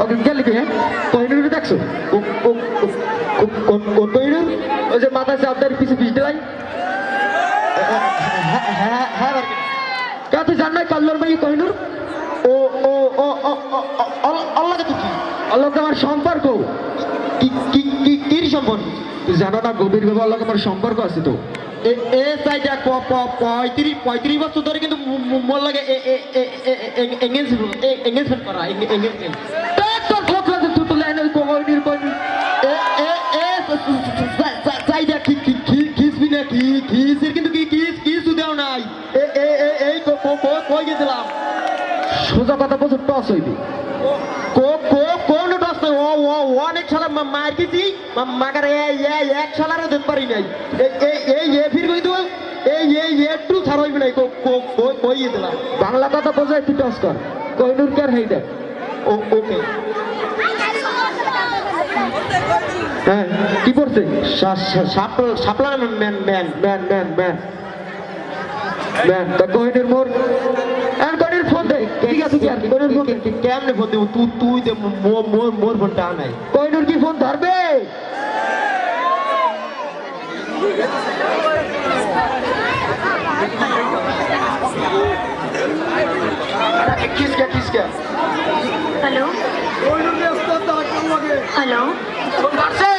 ওকে গেলি কে কহিনুর দেখছো কহিনুর ওই যে মাথা চাপদার পিছে পিছ দেয় হ্যাঁ হ্যাঁ কে তুই জান নাই কাল্লোর ভাই কহিনুর ও ও ও আল্লাহকে তুই কি আল্লাহকে আমার সম্পর্ক কি কি কি কি সম্পর্ক তুই জানো না গভীর ভাবে আল্লাহকে আমার সম্পর্ক আছে তো এ সাইডে 35 বছর ধরে কিন্তু মোর লাগে এঙ্গেজমেন্ট করা এঙ্গেজমেন্ট তোর ভোট লাগে তুই তো লাইনের কহিনুর কহিনুর সাইডে খিসবি না খিসের কিন্তু কিছু দেও নাই এই কই গেছিলাম সোজা কথা বলছো টস হইবি কোন টস নয় অনেক সালা মার গেছি মাগার এক সালারও দিতে পারি নাই এই ফির কই দেবো এই একটু ছাড় হইবি নাই কই গেছিলাম বাংলা কথা বোঝায় তুই টস কর কহিনুর কে আর হেই দেখ ওকে হ্যাঁ কি করছে সাপলা man man man man man man তা কহিনুর মোর এন্ড কহিনুর ফোন দে ঠিক আছে কি আর কহিনুর ফোন কেমনে ফোন দেব তুই দে মোর ফোনটা নাই কহিনুর কি ফোন ধরবে কিসকা হ্যালো হ্যালো ফোন করছে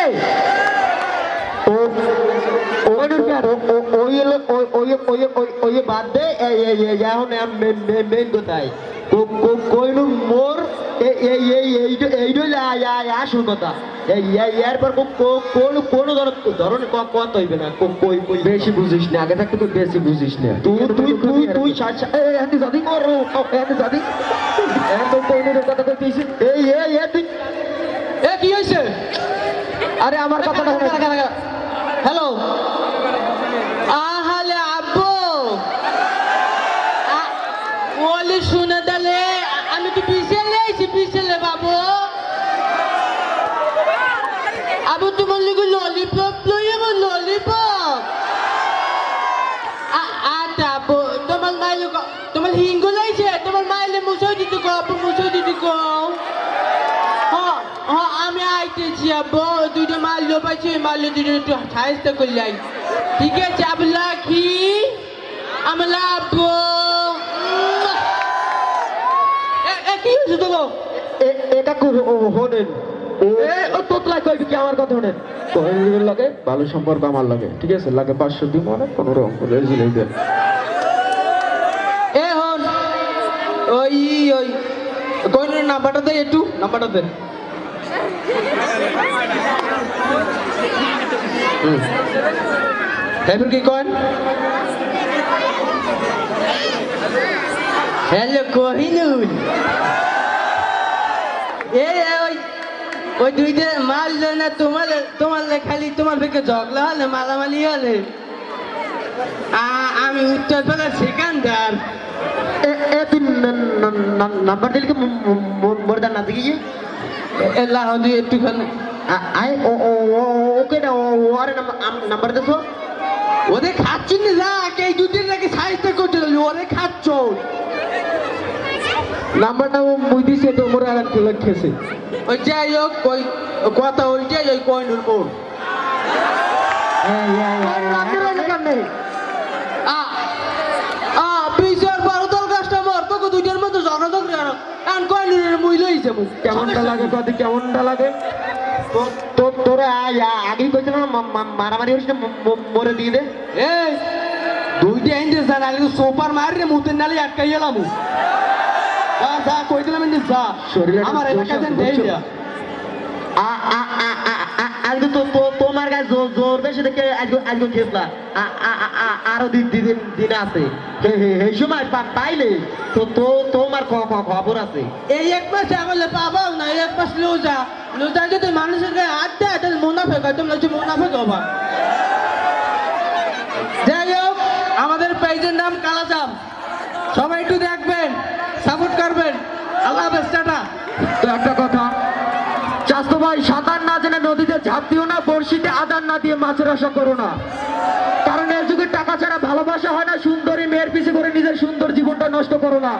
ওই বাদ দে এখন মেন কোথায় কইনুর মোর আসল কথা এরপর কোনো ধরনের কত হইবে না কই বেশি বুঝিস না আগে থাকতে তো বেশি বুঝিস না তুই জাদি জাদি কথা কইতেছি তুই কি হয়েছে আরে আমার কথাটা হ্যালো আহালে আব্বু ওলে শুনে দালে আমি তো পিছলে বাবু আবু তোমার লিগে ললিপপ লই আমার ললিপপ আটা আব্বু তোমার মাইলে তোমার হিঙ্গু লাইছে তোমার মাইলে মুছাই দিতে কো আব্বু মুছাই দিতে কো হ্যাঁ আমি আইতেছি আব্বু দুইটা মাল লোপাইছি মালে দুইটা একটু সাহায্য করলাই ঠিক আছে আবলা কি আমলা আব্বু কি হয়েছে তো এটা হনেন ও তোতলা কইবি কি আমার কথা হনেন কহিনুর লাগে ভালো সম্পর্ক আমার লাগে ঠিক আছে লাগে 500 দিই মনে 15 অঙ্ক রেজিলেই দে এ হন ওই কহিনুর নাম্বারটা দে একটু নাম্বারটা দে এবার কি কন হ্যালো কহিনুর ওই দুইটা মাল না তোমার খালি তোমার থেকে ঝগড়া হলে মালামালি হলে আমি উত্তরপাড়ার সেখানদার তুই নাম্বার দিলে কি মোরদার না দেখি এলা হদি একটুখানি আই ওকে না ওর নাম্বার দেখো ওদের খাচ্ছি না যা এই দুদিন নাকি সাহিত্য করতে ওরে খাচ্ছ নাম্বারটা মুই দিছে তো মোর আর কি লিখেছে ওই যাই হোক ওই কথা ওইটাই ওই কহিনুর বোন পিছর বারোদল কাস্টমার তোকে দুইটার মধ্যে জনদক কারণ কহিনুরের মুই লইছে কেমনটা লাগে কদি কেমনটা লাগে তোরা আগেই কইছিল না মারামারি হইছে মরে দিয়ে দে এই দুইটা এনজে জানালি সোপার মারি রে মুতের নালি আটকাই গেলাম যা কই দিলাম এনজে যা আমার এলাকাতে নেই না আজকে তো তোমার গায়ে জোর বেশি দেখে আজকে খেসলা আরো দিন আছে এই সময় পাইলে তো তোমার খবর আছে এই এক মাস আমলে পাবাও না এক মাস লোজা যদি মানুষের গায়ে হাত দেয় তাহলে মুনাফেক হয় তোমরা হচ্ছে মুনাফেক হবা যাই হোক আমাদের পেজের নাম কালাজাম সবাই একটু দেখবেন সাপোর্ট করবেন আল্লাহ হাফেজ টাটা তো একটা কথা চাস্তো ভাই সাঁতার না জেনে নদীতে ঝাঁপ দিও না বড়শিতে আদার না দিয়ে মাছের আশা করো না কারণ এর যুগে টাকা ছাড়া ভালোবাসা হয় না সুন্দরী মেয়ের পিছে করে নিজের সুন্দর জীবনটা নষ্ট করো না